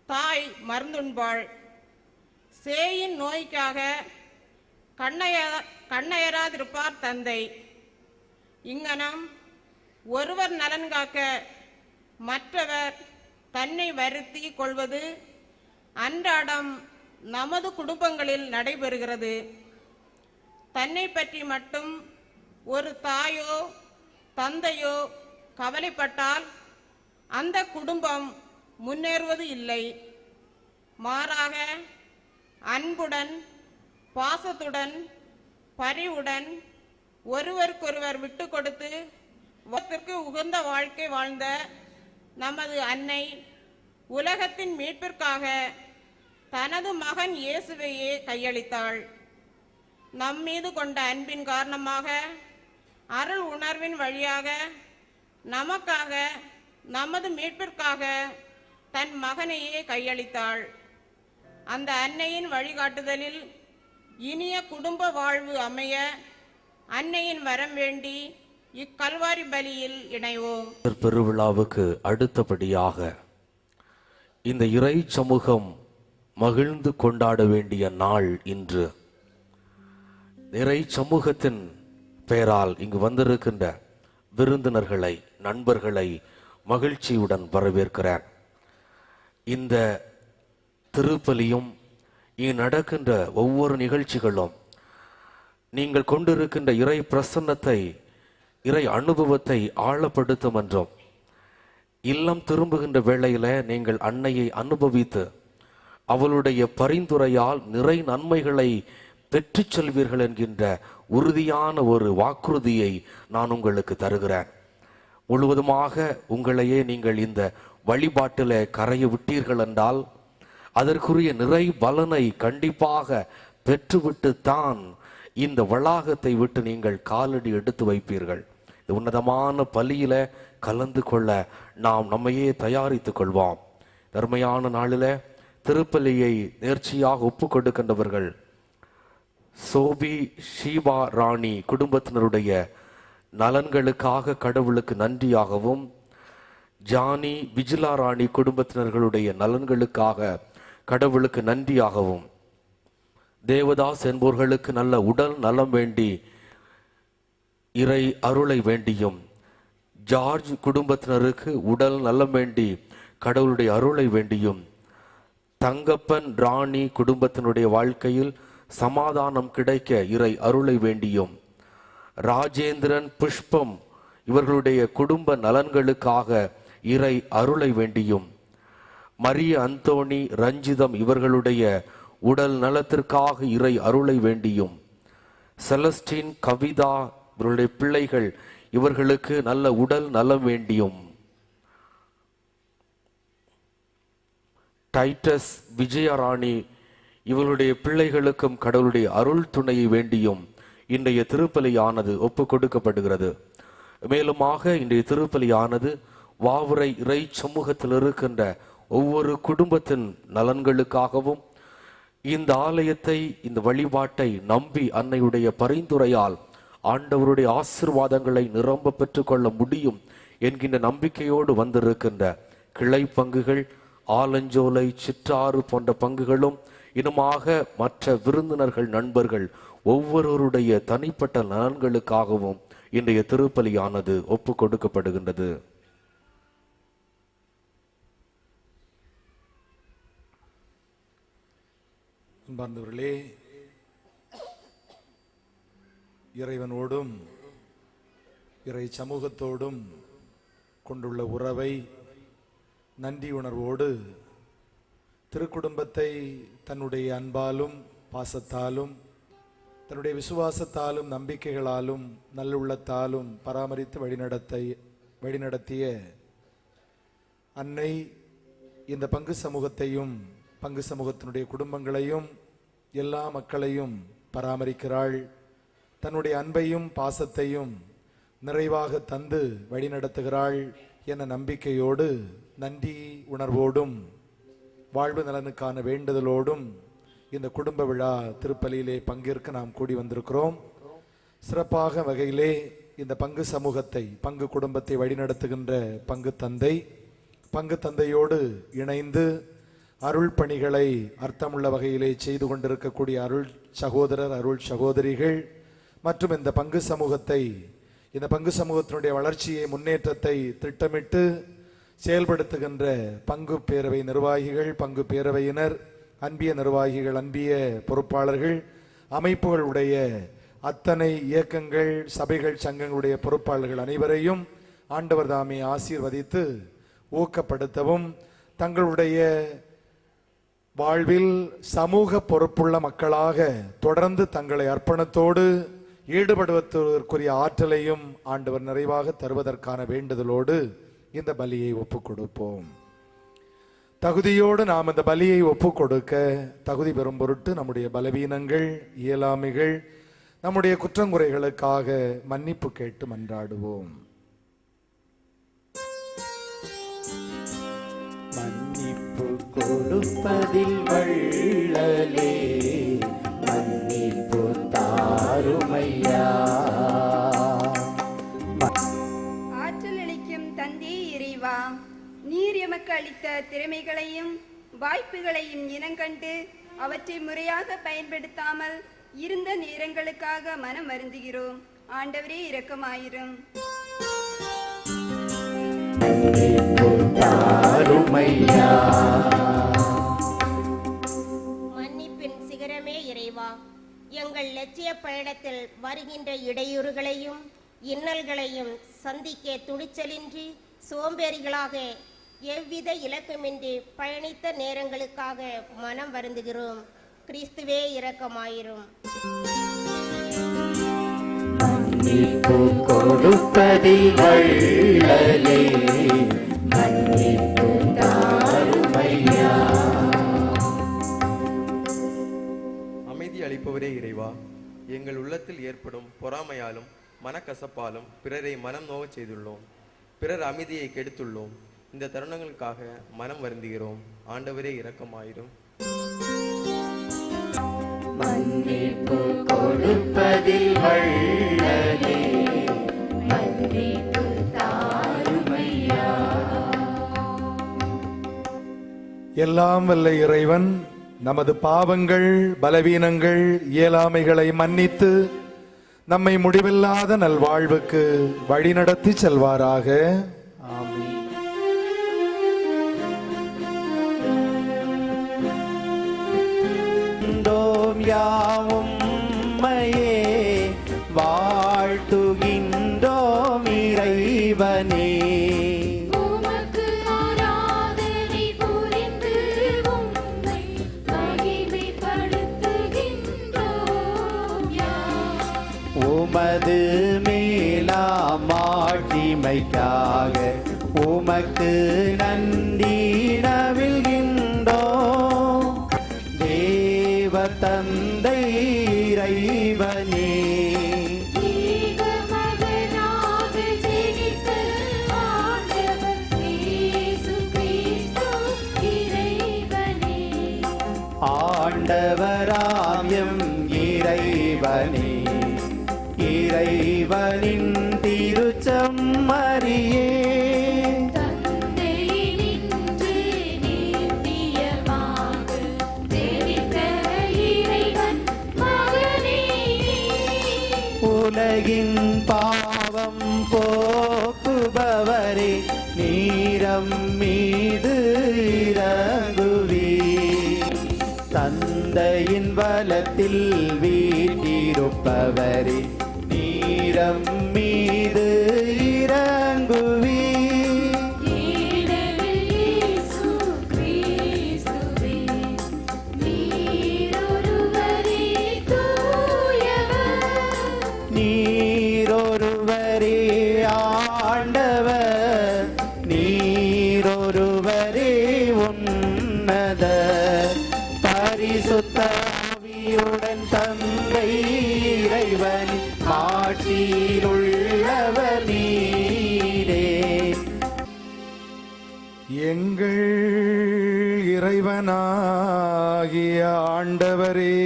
தாய் மருந்துண்பாள். சேயின் நோய்க்காக கண்ணயராதிருப்பார் தந்தை. இங்கனம் ஒருவர் நலன் காக்க மற்றவர் தன்னை வருத்தி கொள்வது அன்றாடம் நமது குடும்பங்களில் நடைபெறுகிறது. தன்னை பற்றி மட்டும் ஒரு தாயோ தந்தையோ கவலைப்பட்டால் அந்த குடும்பம் முன்னேறுவது இல்லை. மாறாக அன்புடன் பாசத்துடன் பரிவுடன் ஒருவருக்கொருவர் விட்டு கொடுத்து உலகத்திற்கு உகந்த வாழ்க்கை வாழ்ந்த நமது அன்னை உலகத்தின் மீட்பிற்காக தனது மகன் இயேசுவையே கையளித்தாள். நம் மீது கொண்ட அன்பின் காரணமாக அருள் உணர்வின் வழியாக நமக்காக நமது மீட்பிற்காக தன் மகனையே கையளித்தாள். அந்த அன்னையின் வழிகாட்டுதலில் இனிய குடும்ப வாழ்வு அமைய அன்னையின் வரம் வேண்டி இக்கல்வாரி பலியில் இணைவோம். பெருவிழாவுக்கு அடுத்தபடியாக இந்த இறை சமூகம் மகிழ்ந்து கொண்டாட வேண்டிய நாள் இன்று. இறை சமூகத்தின் பெயரால் இங்கு வந்திருக்கின்ற விருந்தினர்களை நண்பர்களை மகிழ்ச்சியுடன் வரவேற்கிறேன். இந்த திருப்பலியும் இங்கு நடக்கின்ற ஒவ்வொரு நிகழ்ச்சிகளும் நீங்கள் கொண்டிருக்கின்ற இறை பிரசன்னத்தை இறை அனுபவத்தை ஆழப்படுத்தும் என்றும் இல்லம் திரும்புகின்ற வேளையில நீங்கள் அன்னையை அனுபவித்து அவளுடைய பரிந்துரையால் நிறை நன்மைகளை பெற்றுச் செல்வீர்கள் என்கின்ற உறுதியான ஒரு வாக்குறுதியை நான் உங்களுக்கு தருகிறேன். முழுவதுமாக உங்களையே நீங்கள் இந்த வழிபாட்டில் கரைய விட்டீர்கள் என்றால் அதற்குரிய நிறை பலனை கண்டிப்பாக பெற்றுவிட்டு தான் இந்த வளாகத்தை விட்டு நீங்கள் காலடி எடுத்து வைப்பீர்கள். இந்த உன்னதமான பலியில கலந்து கொள்ள நாம் நம்மையே தயாரித்துக் கொள்வோம். தர்மையான நாளில திருப்பலியை நேர்ச்சியாக ஒப்பு கொடுக்கின்றவர்கள் சோபி ஷீபா ராணி குடும்பத்தினருடைய நலன்களுக்காக கடவுளுக்கு நன்றியாகவும், ஜானி விஜிலா ராணி குடும்பத்தினர்களுடைய நலன்களுக்காக கடவுளுக்கு நன்றியாகவும், தேவதாஸ் என்பவர்களுக்கு நல்ல உடல் நலம் வேண்டி இறை அருளை வேண்டியும், ஜார்ஜ் குடும்பத்தினருக்கு உடல் நலம் வேண்டி கடவுளுடைய அருளை வேண்டியும், தங்கப்பன் ராணி குடும்பத்தினுடைய வாழ்க்கையில் சமாதானம் கிடைக்க இறை அருளை வேண்டியும், ராஜேந்திரன் புஷ்பம் இவர்களுடைய குடும்ப நலன்களுக்காக இறை அருளை வேண்டியும், மரிய அந்தோணி, ரஞ்சிதம் இவர்களுடைய உடல் நலத்திற்காக இறை அருளை வேண்டியும், செலஸ்டின், கவிதா இவர்களுடைய பிள்ளைகள் இவர்களுக்கு நல்ல உடல் நலம் வேண்டியும், டைட்டஸ், விஜயராணி இவர்களுடைய பிள்ளைகளுக்கும் கடவுளுடைய அருள் துணையை வேண்டியும் இன்றைய திருப்பலியானது ஒப்பு கொடுக்கப்படுகிறது. மேலுமாக இன்றைய திருப்பலியானது வாவுரை இறை சமூகத்தில் இருக்கின்ற ஒவ்வொரு குடும்பத்தின் நலன்களுக்காகவும், இந்த ஆலயத்தை, இந்த வழிபாட்டை நம்பி அன்னையுடைய பரிந்துரையால் ஆண்டவருடைய ஆசீர்வாதங்களை நிரம்ப பெற்றுக்கொள்ள முடியும் என்கின்ற நம்பிக்கையோடு வந்திருக்கின்ற கிளை பங்குகள், ஆலஞ்சோலை, சிற்றாறு போன்ற பங்குகளும் இனமாக மற்ற விருந்தினர்கள், நண்பர்கள் ஒவ்வொருவருடைய தனிப்பட்ட நலன்களுக்காகவும் இன்றைய திருப்பலியானது ஒப்பு கொடுக்கப்படுகின்றது. அன்பார்ந்தவர்களே, இறைவனோடும் இறை சமூகத்தோடும் கொண்டுள்ள உறவை நன்றி உணர்வோடு திருக்குடும்பத்தை தன்னுடைய அன்பாலும் பாசத்தாலும் தன்னுடைய விசுவாசத்தாலும் நம்பிக்கைகளாலும் நல்லுள்ளத்தாலும் பராமரித்து வழிநடத்திய அன்னை இந்த பங்கு சமூகத்தையும் பங்கு சமூகத்தினுடைய குடும்பங்களையும் எல்லா மக்களையும் பராமரிக்கிறாள். தன்னுடைய அன்பையும் பாசத்தையும் நிறைவாக தந்து வழிநடத்துகிறாள் என நம்பிக்கையோடு நன்றி உணர்வோடும் வாழ்வு நலனுக்கான வேண்டுதலோடும் இந்த குடும்ப விழா திருப்பலியிலே பங்கேற்க நாம் கூடி வந்திருக்கிறோம். சிறப்பாக வகையிலே இந்த பங்கு சமூகத்தை, பங்கு குடும்பத்தை வழிநடத்துகின்ற பங்கு தந்தையோடு இணைந்து அருள் பணிகளை அர்த்தமுள்ள வகையிலே செய்து கொண்டிருக்கக்கூடிய அருள் சகோதரர், அருள் சகோதரிகள் மற்றும் இந்த பங்கு சமூகத்தை, இந்த பங்கு சமூகத்தினுடைய வளர்ச்சியை, முன்னேற்றத்தை திட்டமிட்டு செயல்படுத்துகின்ற பங்கு பேரவை நிர்வாகிகள், பங்கு பேரவையினர், அன்பிய நிர்வாகிகள், அன்பிய பொறுப்பாளர்கள், அமைப்புகளுடைய அத்தனை இயக்கங்கள், சபைகள், சங்கங்களுடைய பொறுப்பாளர்கள் அனைவரையும் ஆண்டவர் தாமே ஆசீர்வதித்து ஊக்கப்படுத்தவும், தங்களுடைய வாழ்வில் சமூக பொறுப்புள்ள மக்களாக தொடர்ந்து தங்களை அர்ப்பணத்தோடு ஈடுபடுவதற்குரிய ஆற்றலையும் ஆண்டவர் நிறைவாக தருவதற்கான வேண்டுதலோடு இந்த பலியை ஒப்புக் கொடுப்போம். தகுதியோடு நாம் இந்த பலியை ஒப்புக் கொடுக்க தகுதி பெறும் பொருட்டு நம்முடைய பலவீனங்கள், இயலாமைகள், நம்முடைய குற்றங்குறைகளுக்காக மன்னிப்பு கேட்டு மன்றாடுவோம். மன்னிப்பு கொடுப்பதில் வள்ளலே, மன்னிப்பு தாருமையா. ஆற்றல் அளிக்கும் தந்தை இறைவா, நீர் எமக்கு அளித்த திறமைகளையும் வாய்ப்புகளையும் இனங்கண்டு அவற்றை முறையாக பயன்படுத்தாமல் இருந்த நேரங்களுக்காக மனம் வருந்துகிறோம். ஆண்டவரே இரக்கமாயிரும். மன்னிப்பின் சிகரமே இறைவா, எங்கள் லட்சிய பயணத்தில் வருகின்ற இடையூறுகளையும் இன்னல்களையும் சந்திக்க துணிச்சலின்றி சோம்பேறிகளாக எவ்வித இலக்கமின்றி பயணித்த நேரங்களுக்காக மனம் வருந்துகிறோம். கிறிஸ்துவே இரக்கமாயிரும். மன்னிப்பு கொடுப்பதில் வள்ளலே, மன்னிப்பு தாருமையா. அமைதி அளிப்பவரே இறைவா, எங்கள் உள்ளத்தில் ஏற்படும் பொறாமையாலும் மனக்கசப்பாலும் பிறரை மனம் நோவச் செய்துள்ளோம். பிறர் அமைதியை கெடுத்துள்ளோம். இந்த தருணங்களுக்காக மனம் வருந்துகிறோம். ஆண்டவரே இரக்கமாயிரும். மன்னிப்பு கொடுப்பதில் வள்ளலே, மன்னிப்பு தாருமையா. எல்லாம் வல்ல இறைவன் நமது பாவங்கள், பலவீனங்கள், இயலாமைகளை மன்னித்து நம்மை முடிவில்லாத நல்வாழ்வுக்கு வழிநடத்தி செல்வாராக. ஆமென். யாவும் உம்மையே வாழ்த்துகின்றோம் இறைவனே. உமக்கு ஆராதனை புரிந்து உமது மேலாம் மாட்சிமைக்காக உமக்கு நன்றி நவில்கின்றோம். தேவ தந்தை இறைவனே, ஏக மகனாக ஜெனித்த ஆண்டவர் இயேசு கிறிஸ்து இறைவனே. ஆண்டவராம் எம் இறைவனே, இறைவனின் திருச்சம்மரியே, தந்தையினின்று நித்தியமாக ஜெனித்த இறைவன் மகனே. உலகின் பாவம் போக்குபவரே, நீரம் மீது இறங்குவீர். தந்தையின் வலத்தில் வீற்றிருப்பவரே, நீரம் மீது இறங்குவீர். ஏனெனில் இயேசு கிறிஸ்துவே நீரொருவரே தூயவர். நீரொருவரே ஆண்டவர், நீரொருவரே உன்னத, பரிசுத்த ஆவியுடன் தந்தை இறைவன் ஆட்சியிலுள்ளவர் நீரே. எங்கள் இறைவனாகிய ஆண்டவரே,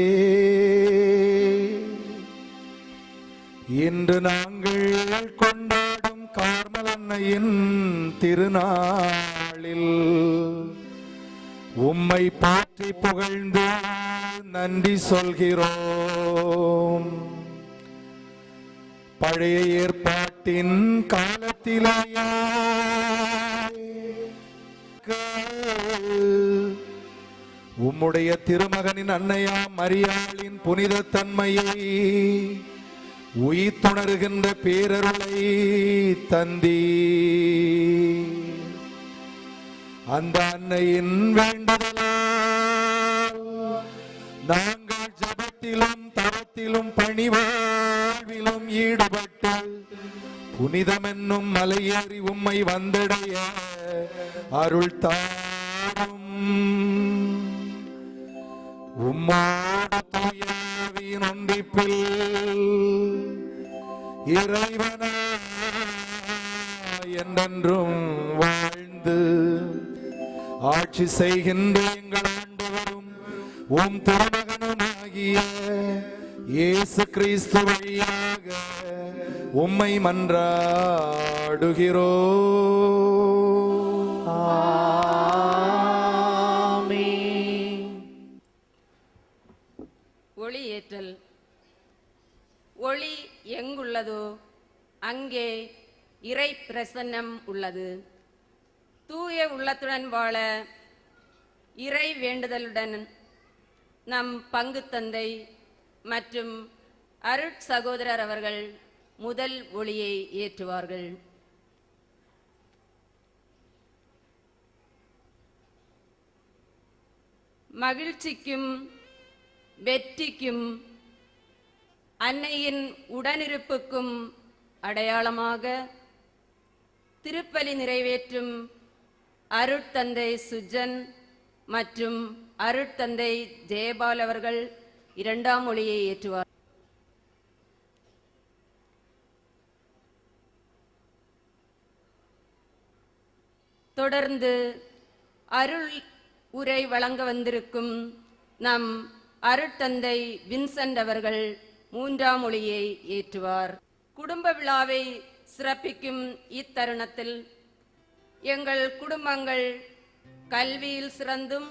இன்று நாங்கள் கொண்டாடும் கார்மல் அன்னையின் திருநாளில் உம்மை போற்றி புகழ்ந்து நன்றி சொல்கிறோம். பழைய ஏற்பாட்டின் காலத்திலேயே உம்முடைய திருமகனின் அன்னையாம் மரியாளின் புனித தன்மையை உயிர்த்துணர்கின்ற பேரருளை தந்தீ. அந்த அன்னையின் வேண்டுதலால் நாங்கள் ஜபத்திலும் தவத்திலும் பணிவாழ்விலும் ஈடுபட்டு புனிதம் என்னும் மலையேறி உம்மை வந்தடைய அருள் தாரும். உம்மோடு தூய ஆவியின் ஒன்றிப்பில் இறைவனா என்றென்றும் வாழ்ந்து ஆட்சி செய்கின்ற எங்கள் ஆண்டவரும் உம் திருமகனுமாகிய இயேசு கிறிஸ்து வழியாக உம்மை மன்றாடுகிறோம். ஆமென். ஒளி ஏற்றல். ஒளி எங்குள்ளதோ அங்கே இறை பிரசன்னம் உள்ளது. தூய உள்ளத்துடன் வாழ இறை வேண்டுதலுடன் நம் பங்கு தந்தை மற்றும் அருட்சகோதரர் அவர்கள் முதல் ஒளியை ஏற்றுவார்கள். மகிழ்ச்சிக்கும் வெற்றிக்கும் அன்னையின் உடனிருப்புக்கும் அடையாளமாக திருப்பலி நிறைவேற்றும் அருட்தந்தை சுஜன் மற்றும் அருட்தந்தை ஜெயபால் அவர்கள் இரண்டாம் ஒளியை ஏற்றுவார். தொடர்ந்து அருள் உரை வழங்க வந்திருக்கும் நம் அருட்தந்தை வின்சென்ட் அவர்கள் மூன்றாம் ஒளியை ஏற்றுவார். குடும்ப விழாவை சிறப்பிக்கும் இத்தருணத்தில் எங்கள் குடும்பங்கள் கல்வியில் சிறந்தும்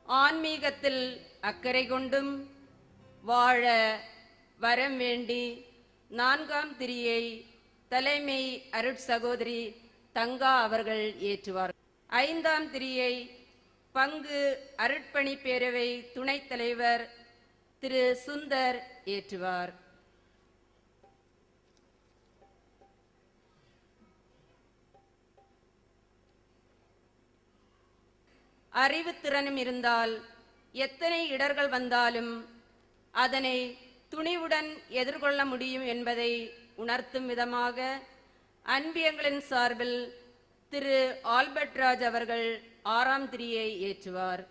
ஆன்மீகத்தில் அக்கறை கொண்டும் வாழ வரம் வேண்டி நான்காம் திரியை தலைமை அருட்சகோதரி தங்கா அவர்கள் ஏற்றுவார். ஐந்தாம் திரியை பங்கு அருட்பணி பேரவை துணைத் தலைவர் திரு சுந்தர் ஏற்றுவார். அறிவுத்திறனும் இருந்தால் எத்தனை இடர்கள் வந்தாலும் அதனை துணிவுடன் எதிர்கொள்ள முடியும் என்பதை உணர்த்தும் விதமாக அன்பியங்களின் சார்பில் திரு ஆல்பர்ட் ராஜ் அவர்கள் 6ஆம் திரியை ஏற்றுவார்.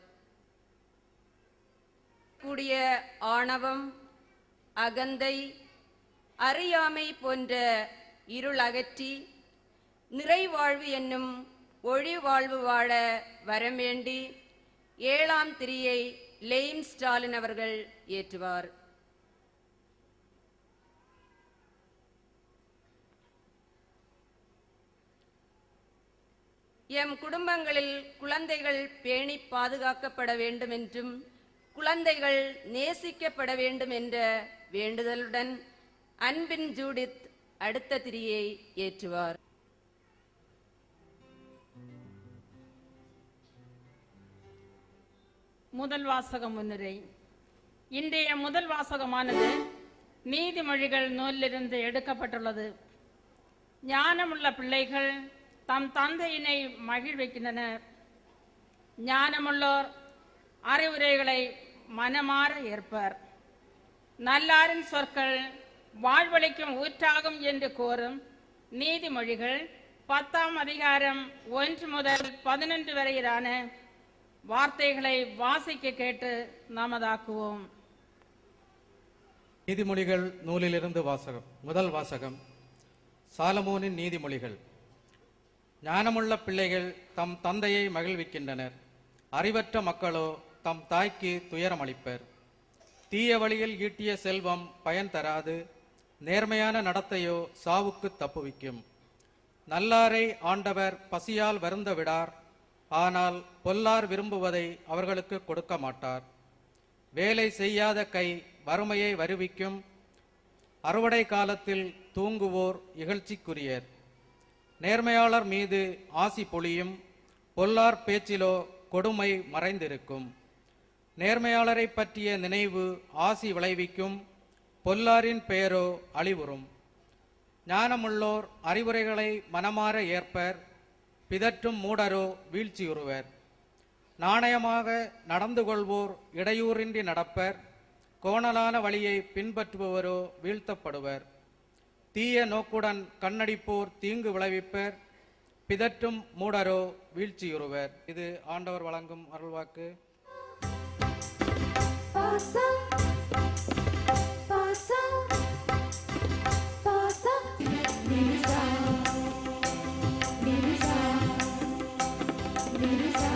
கூடிய ஆணவம், அகந்தை, அறியாமை போன்ற இருள் அகற்றி நிறைவாழ்வு என்னும் ஒளி வாழ்வு வாழ வரவேண்டி 7ஆம் திரியை லெய்ம் ஸ்டாலின் அவர்கள் ஏற்றுவார். எம் குடும்பங்களில் குழந்தைகள் பேணி பாதுகாக்கப்பட வேண்டும் என்றும் குழந்தைகள் நேசிக்கப்பட வேண்டும் என்ற வேண்டுதலுடன் அன்பின் ஜூடித் அடுத்த திரியை ஏற்றுவார். முதல் வாசக முன்னுரை. இன்றைய முதல் வாசகமானது நீதிமொழிகள் நூலிலிருந்து எடுக்கப்பட்டுள்ளது. ஞானமுள்ள பிள்ளைகள் தம் தந்தையினை மகிழ்விக்கின்றனர். ஞானமுள்ளோர் அறிவுரைகளை மனமாற ஏற்பர். நல்லாரின் சொற்கள் வாழ்வளிக்கும் ஊற்றாகும் என்று கோரும் நீதிமொழிகள் 10ஆம் அதிகாரம் 1 முதல் 11 வரையிலான வார்த்தைகளை வாசிக்க கேட்டு நாமதாக்குவோம். நீதிமொழிகள் நூலிலிருந்து வாசகம். முதல் வாசகம். சாலமோனின் நீதிமொழிகள். ஞானமுள்ள பிள்ளைகள் தம் தந்தையை மகிழ்விக்கின்றனர். அறிவற்ற மக்களோ தம் தாய்க்கு துயரமளிப்பர். தீய வழியில் ஈட்டிய செல்வம் பயன் தராது, நேர்மையான நடத்தையோ சாவுக்கு தப்புவிக்கும். நல்லாரை ஆண்டவர் பசியால் வருந்த விடார், ஆனால் பொல்லார் விரும்புவதை அவர்களுக்கு கொடுக்க மாட்டார். வேலை செய்யாத கை வறுமையை வருவிக்கும். அறுவடை காலத்தில் தூங்குவோர் இகழ்ச்சிக்குரியர். நேர்மையாளர் மீது ஆசி பொழியும், பொல்லார் பேச்சிலோ கொடுமை மறைந்திருக்கும். நேர்மையாளரை பற்றிய நினைவு ஆசி விளைவிக்கும், பொல்லாரின் பெயரோ அழிவுறும். ஞானமுள்ளோர் அறிவுரைகளை மனமாற ஏற்பர், பிதற்றும் மூடரோ வீழ்ச்சியுறுவர். நாணயமாக நடந்து கொள்வோர் இடையூறின்றி நடப்பர், கோணலான வழியை பின்பற்றுபவரோ வீழ்த்தப்படுவர். தீய நோக்குடன் கண்ணடிப்போர் தீங்கு விளைவிப்பர், பிதற்றும் மூடரோ வீழ்ச்சியுறுவர். இது ஆண்டவர் வழங்கும் அருள்வாக்கு. பாசம் பாசம் பாசம் நிரிசா நிரிசா நிரிசா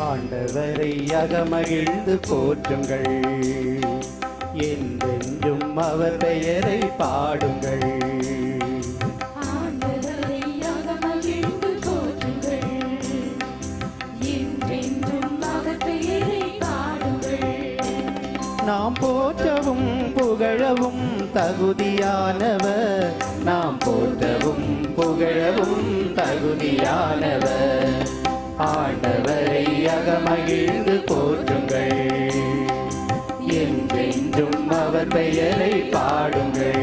ஆண்டவரை அகமகிழ்ந்து போற்றுங்கள், என்றென்றும் அவர் பெயரை பாடுங்கள். ஆண்டவரை அகமகிழ்ந்து போற்றுங்கள், என்றென்றும் அவர் பெயரை பாடுங்கள். நாம் போற்றவும் புகழவும் தகுதியானவர், நாம் போற்றவும் புகழவும் தகுதியானவர். ஆண்டவரை அகமகிழ்ந்து போற்றுங்கள், என்றென்றும் அவர் பெயரை பாடுங்கள்.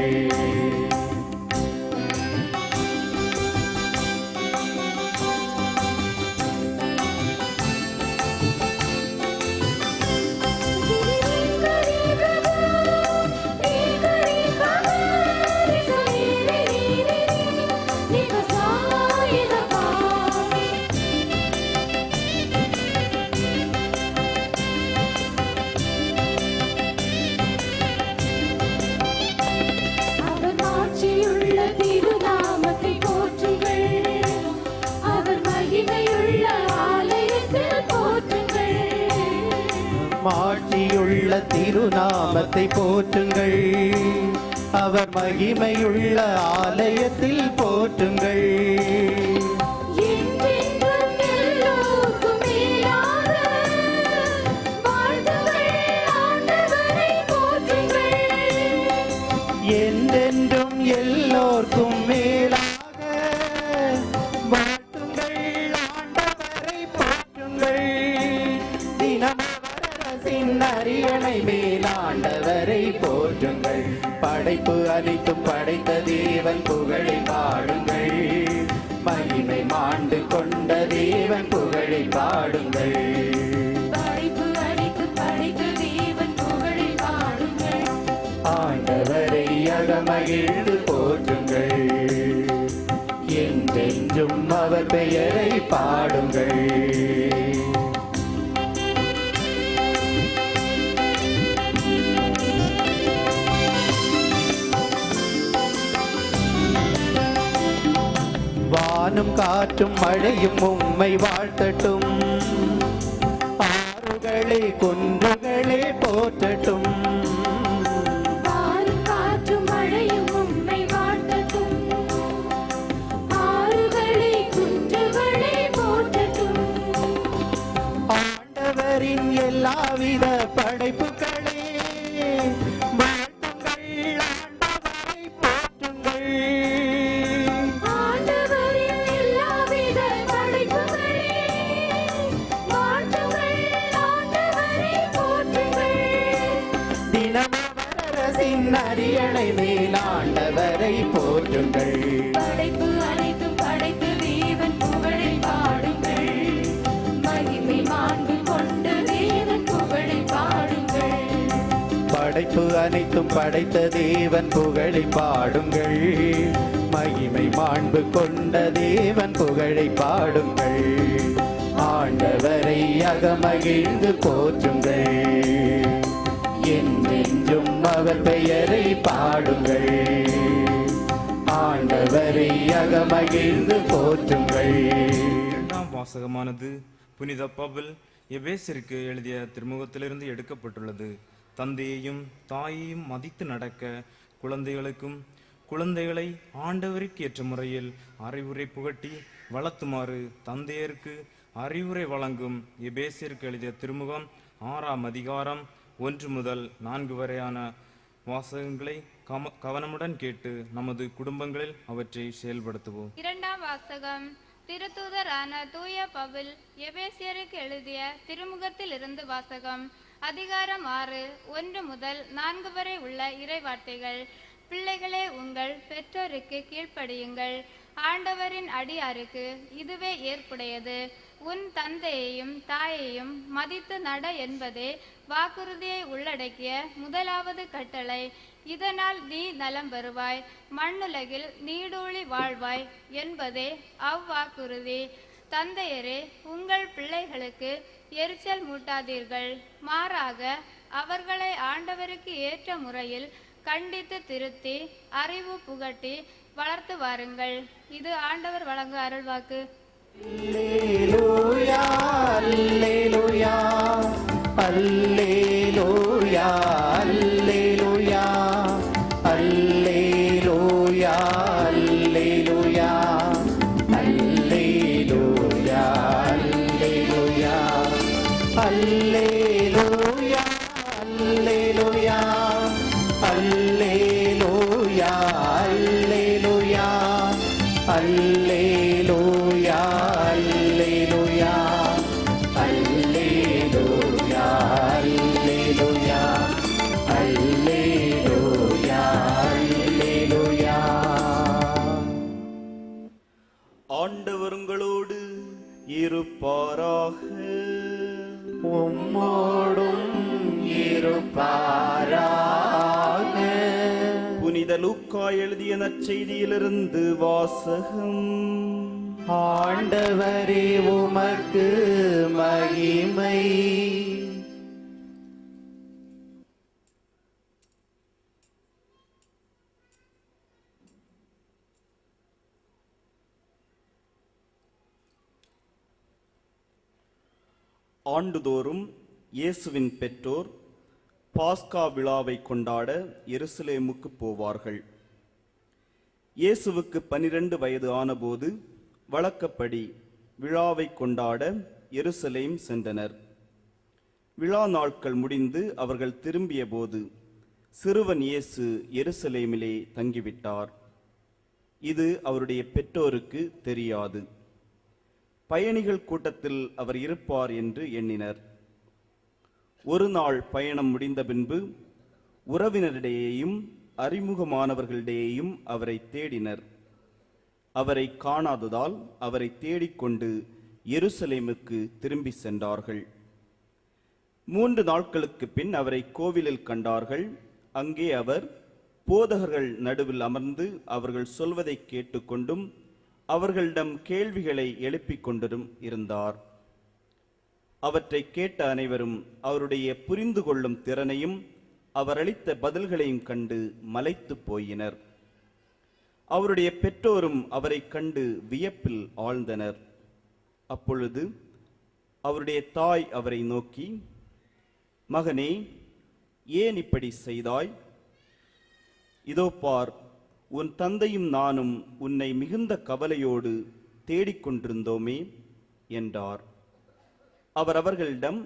மாட்சியுள்ள திருநாமத்தை போற்றுங்கள், அவர் மகிமையுள்ள ஆலயத்தில் போற்றுங்கள். என்றென்றும் எல்லோர்க்கும் மேலாக வாழ்த்துங்கள், ஆண்டவரை போற்றுங்கள். தினமவரசின் அரியணை மேல் ஆண்டவரை போற்றுங்கள். படைப்பு அனைத்தும் படைத்த தேவன் புகழை பாடுங்கள். மகிமை மாண்டு கொண்ட தேவன் புகழை பாடுங்கள். படைப்பு அனைத்தும் படைத்த தேவன் புகழை பாடுங்கள். ஆண்டவரை அகமகிழ்ந்து போற்றுங்கள். என்றென்றும் அவர் பெயரை பாடுங்கள். வானும் காற்றும் மழையும் உம்மை வாழ்த்தட்டும். ஆறுகளே குன்றுகளே போற்றட்டும். வானும் காற்றும் மழையும் உம்மை வாழ்த்தட்டும். ஆறுகளே குன்றுகளே போற்றட்டும். ஆண்டவரின் எல்லாவித படைப்புகளே வாழ்த்துங்கள். ஆண்டவரை போற்றுங்கள். ஆண்டவரின் எல்லாவித படைப்புகளே வாழ்த்துங்கள். ஆண்டவரை போற்றுங்கள். தினமவரரசின் அரியணை மேல் ஆண்டவரை போற்றுங்கள். படைப்பு அனைத்தும் படைத்த தேவன் புகழை பாடுங்கள். மகிமை மாண்பு கொண்ட தேவன் புகழை பாடுங்கள். படைப்பு அனைத்தும் படைத்த தேவன் புகழை பாடுங்கள். மகிமை மாண்பு கொண்ட தேவன் புகழை பாடுங்கள். ஆண்டவரை அகமகிழ்ந்து போற்றுங்கள். என்றென்றும் அவர் பெயரை பாடுங்கள். ஆண்டவரை அகமகிழ்ந்து போற்றுங்கள். இரண்டாம் வாசகமானது புனித பவுல் எபேசிற்கு எழுதிய திருமுகத்திலிருந்து எடுக்கப்பட்டுள்ளது. தந்தையையும் தாயையும் மதித்து நடக்க குழந்தைகளுக்கும் குழந்தைகளை ஆண்டவருக்கு ஏற்ற முறையில் அறிவுரை புகட்டி வளர்த்துமாறு தந்தையருக்கு அறிவுரை வழங்கும் எபேசிற்கு எழுதிய திருமுகம் 6ஆம் அதிகாரம் 1 முதல் 4 வரையான வாசகங்களை கவனமுடன் கேட்டு நமது குடும்பங்களில் அவற்றை செயல்படுத்துவோம். இரண்டாம் வாசகம். திருத்தூதரான தூய பவுல் எபேசியருக்கு எழுதிய திருமுகத்தில் இருந்து வாசகம். அதிகாரம் 6 1 முதல் 4 வரை உள்ள இறைவார்த்தைகள். பிள்ளைகளே, உங்கள் பெற்றோருக்கு கீழ்ப்படியுங்கள். ஆண்டவரின் அடியாருக்கு இதுவே ஏற்புடையது. உன் தந்தையையும் தாயையும் மதித்து நட என்பதே வாக்குறுதியை உள்ளடக்கிய முதலாவது கட்டளை. இதனால் நீ நலம் பெறுவாய், மண்ணுலகில் நீடூழி வாழ்வாய் என்பதே அவ்வாக்குறுதி. தந்தையரே, உங்கள் பிள்ளைகளுக்கு எரிச்சல் மூட்டாதீர்கள். மாறாக அவர்களை ஆண்டவருக்கு ஏற்ற முறையில் கண்டித்து திருத்தி அறிவு புகட்டி வளர்த்து வாருங்கள். இது ஆண்டவர் வழங்க அருள்வாக்கு. அல்லேலூயா, அல்லேலூயா, அல்லேலூயா, அல்லேலூயா, அல்லேலூயா, அல்லேலூயா, அல்லேலூயா, அல்லேலூயா, அல்லேலூயா, அல்லேலூயா, அல்லேலூயா, அல்லேலூயா, அல்லேலூயா, அல்லேலூயா, அல்லேலூயா, அல்லேலூயா, அல்லேலூயா, அல்லேலூயா. ஆண்டவர் உங்களோடு இருப்பாராக. உம்மோடும் இருப்பாராக. புனித லூக்கா எழுதிய நற்செய்தியிலிருந்து வாசகம். ஆண்டவரே, உமக்கு மகிமை. ஆண்டுதோறும் இயேசுவின் பெற்றோர் பாஸ்கா விழாவை கொண்டாட எருசலேமுக்கு போவார்கள். இயேசுவுக்கு 12 வயது ஆனபோது வழக்கப்படி விழாவை கொண்டாட எருசலேம் சென்றனர். விழா நாட்கள் முடிந்து அவர்கள் திரும்பிய போது சிறுவன் இயேசு எருசலேமிலே தங்கிவிட்டார். இது அவருடைய பெற்றோருக்கு தெரியாது. பயணிகள் கூட்டத்தில் அவர் இருப்பார் என்று எண்ணினர். ஒரு நாள் பயணம் முடிந்த பின்பு உறவினரிடையேயும் அறிமுகமானவர்களிடையேயும் அவரை தேடினர். அவரை காணாததால் அவரை தேடிக்கொண்டு எருசலேமுக்கு திரும்பி சென்றார்கள். 3 நாட்களுக்கு பின் அவரை கோவிலில் கண்டார்கள். அங்கே அவர் போதகர்கள் நடுவில் அமர்ந்து அவர்கள் சொல்வதை கேட்டுக்கொண்டும் அவர்களிடம் கேள்விகளை எழுப்பிக் கொண்டும் இருந்தார். அவற்றை கேட்ட அனைவரும் அவருடைய புரிந்து கொள்ளும் திறனையும் அவர் அளித்த பதில்களையும் கண்டு மலைத்து போயினர். அவருடைய பெற்றோரும் அவரை கண்டு வியப்பில் ஆழ்ந்தனர். அப்பொழுது அவருடைய தாய் அவரை நோக்கி, மகனே, ஏன் இப்படி செய்தாய்? இதோ பார், உன் தந்தையும் நானும் உன்னை மிகுந்த கவலையோடு தேடிக்கொண்டிருந்தோமே என்றார். அவர் அவர்களிடம்,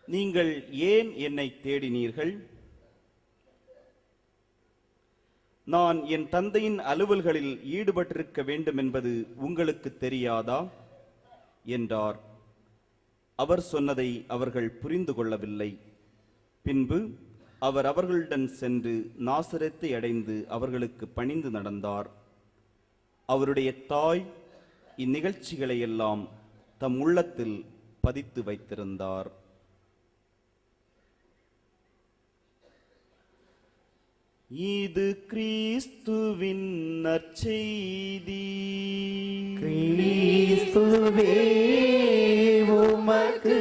நீங்கள் ஏன் என்னை தேடினீர்கள்? நான் என் தந்தையின் அலுவல்களில் ஈடுபட்டிருக்க வேண்டும் என்பது உங்களுக்கு தெரியாதா என்றார். அவர் சொன்னதை அவர்கள் புரிந்து கொள்ளவில்லை. பின்பு அவர் அவர்களுடன் சென்று நாசரேத்தை அடைந்து அவர்களுக்கு பணிந்து நடந்தார். அவருடைய தாய் இந்நிகழ்ச்சிகளை எல்லாம் தம் உள்ளத்தில் பதித்து வைத்திருந்தார். இது கிறிஸ்துவின் நற்செய்தி. கிறிஸ்துவே உமக்கு